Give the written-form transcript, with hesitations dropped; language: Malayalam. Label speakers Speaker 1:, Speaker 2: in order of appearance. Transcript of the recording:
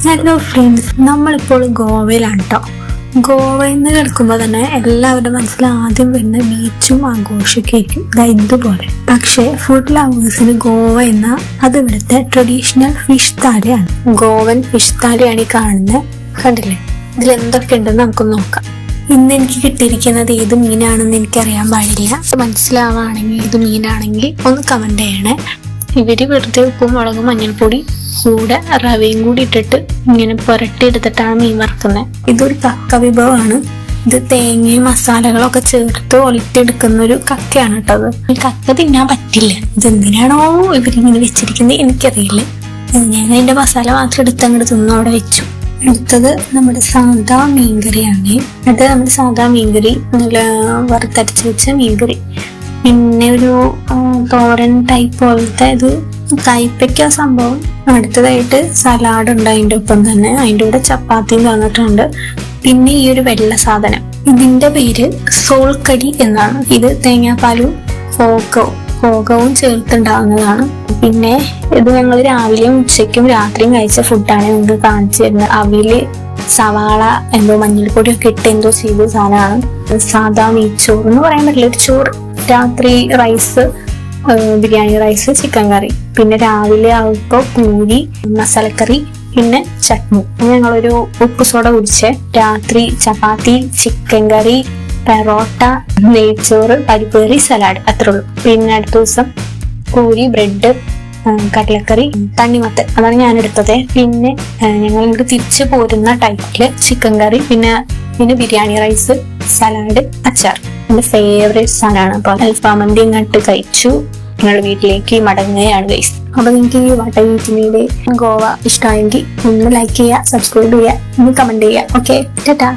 Speaker 1: ഹലോ ഫ്രണ്ട്സ്, നമ്മളിപ്പോൾ ഗോവയിലാണ് കേട്ടോ. ഗോവയിൽ നിന്ന് കിടക്കുമ്പോൾ തന്നെ എല്ലാവരുടെ മനസ്സിൽ ആദ്യം വരുന്ന ബീച്ചും ആഘോഷമൊക്കെ ആയിരിക്കും ഇതുപോലെ. പക്ഷേ ഫുഡ് ലവേഴ്സിന് ഗോവ എന്ന അത് ഇവിടുത്തെ ട്രഡീഷണൽ ഫിഷ് താലിയാണ്. ഗോവൻ ഫിഷ് താലിയാണ് ഈ കാണുന്നത്. കണ്ടില്ലേ, ഇതിൽ എന്തൊക്കെ ഉണ്ടെന്ന് നമുക്ക് നോക്കാം. ഇന്ന് എനിക്ക് കിട്ടിയിരിക്കുന്നത് ഏത് മീനാണെന്ന് എനിക്കറിയാൻ പാടില്ല. മനസ്സിലാവുകയാണെങ്കിൽ ഏത് മീനാണെങ്കിൽ ഒന്ന് കമന്റ് ചെയ്യണേ. ഇവര് വെറുതെ ഉപ്പും മുളകും മഞ്ഞൾപ്പൊടി കൂടെ റവയും കൂടി ഇട്ടിട്ട് ഇങ്ങനെ പുരട്ടിയെടുത്തിട്ടാണ് മീൻ വറുക്കുന്നത്. ഇതൊരു കക്ക വിഭവമാണ്. ഇത് തേങ്ങയും മസാലകളൊക്കെ ചേർത്ത് ഒലത്തിയെടുക്കുന്ന ഒരു കക്കയാണ് കേട്ടോ. അത് ഈ കക്ക തിന്നാൻ പറ്റില്ല. ഇതെന്തിനാണോ ഇവരിങ്ങനെ വെച്ചിരിക്കുന്നത് എനിക്കറിയില്ല. ഞാൻ അതിന്റെ മസാല മാത്രം എടുത്തങ്ങോട്ട് തിന്നു അവിടെ വെച്ചു. അടുത്തത് നമ്മുടെ സാധാ മീൻകറിയാണ്. അത് നമ്മുടെ സാധാ മീൻകറി, നല്ല വറുത്തരച്ച് വെച്ച മീൻകറി. പിന്നെ ഒരു തോരൻ ടൈപ്പ് പോലത്തെ ഇത് കയ്പ്പയ്ക്ക സംഭവം. അടുത്തതായിട്ട് സലാഡ് ഉണ്ട് അതിൻ്റെ ഒപ്പം തന്നെ. അതിൻ്റെ കൂടെ ചപ്പാത്തിയും തന്നിട്ടുണ്ട്. പിന്നെ ഈ ഒരു സാധനം, ഇതിന്റെ പേര് സോൾക്കടി എന്നാണ്. ഇത് തേങ്ങാപ്പാലും കോകവും ചേർത്തുണ്ടാകുന്നതാണ്. പിന്നെ ഇത് ഞങ്ങൾ രാവിലെയും ഉച്ചയ്ക്കും രാത്രിയും കഴിച്ച ഫുഡാണ് നിങ്ങൾക്ക് കാണിച്ചു തരുന്നത്. അവില്, സവാള, എന്തോ മഞ്ഞൾപ്പൊടിയൊക്കെ ഇട്ട് എന്തോ ചെയ്ത സാധനമാണ്. സാധാ നെയ്ച്ചോറ് എന്ന് പറയാൻ പറ്റില്ല, ഒരു ചോറ്. രാത്രി റൈസ്, ബിരിയാണി റൈസ്, ചിക്കൻ കറി. പിന്നെ രാവിലെ ആവുമ്പോൾ പൂരി, മസാലക്കറി, പിന്നെ ചട്നി. ഞങ്ങളൊരു ഉപ്പ് സോഡ കുടിച്ച് രാത്രി ചപ്പാത്തി, ചിക്കൻ കറി, പെറോട്ട, നെയ്ച്ചോറ്, പരിപ്പ് കറി, സലാഡ്, അത്രേ ഉള്ളൂ. പിന്നെ അടുത്ത ദിവസം പൂരി, ബ്രെഡ്, കടലക്കറി, തണ്ണിമത്തൻ, അതാണ് ഞാൻ എടുത്തത്. പിന്നെ ഞങ്ങൾക്ക് തിരിച്ചു പോരുന്ന ടൈപ്പില് ചിക്കൻ കറി, പിന്നെ ബിരിയാണി റൈസ്, സലാഡ്, അച്ചാർ. എന്റെ ഫേവറേറ്റ് സാധനമാണ്. അപ്പൊ അൽഫാമന്തി ഇങ്ങോട്ട് കഴിച്ചു. ഞങ്ങൾ വീട്ടിലേക്ക് മടങ്ങുകയാണ് ഗൈസ്. അപ്പൊ നിങ്ങൾക്ക് ഈ വാട്ട വീട്ടിലെ ഗോവ ഇഷ്ടമായെങ്കിൽ ഒന്ന് ലൈക്ക് ചെയ്യുക, സബ്സ്ക്രൈബ് ചെയ്യുക, ഒന്ന് കമന്റ് ചെയ്യുക. ഓക്കെ, ടാറ്റാ.